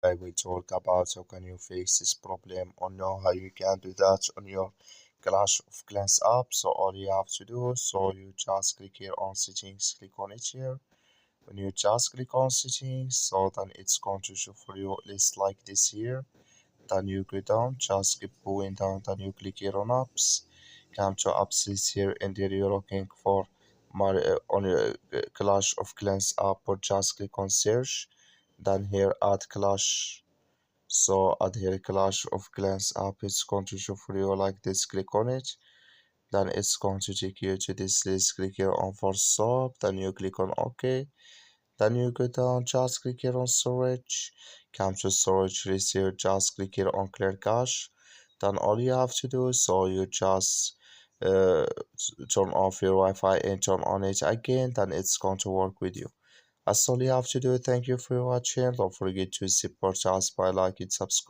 I will talk about how can you fix this problem or know how you can do that on your Clash of Clans app. So all you have to do, so you just click here on settings, click on it here. When you just click on settings, so then it's going to show for you a list like this here. Then you go down, just keep going down, then you click here on apps. Come to apps is here, and there you're looking for on your Clash of Clans app, or just click on search. Then here add Clash. So add here Clash of Clans app. It's going to show for you like this. Click on it. Then it's going to take you to this list. Click here on for shop. Then you click on OK. Then you go down, just click here on storage. Come to storage list here, just click here on clear cache. Then all you have to do is so you just uh, turn off your Wi-Fi and turn on it again, then it's going to work with you. That's all you have to do. Thank you for watching. Don't forget to support us by liking, subscribe.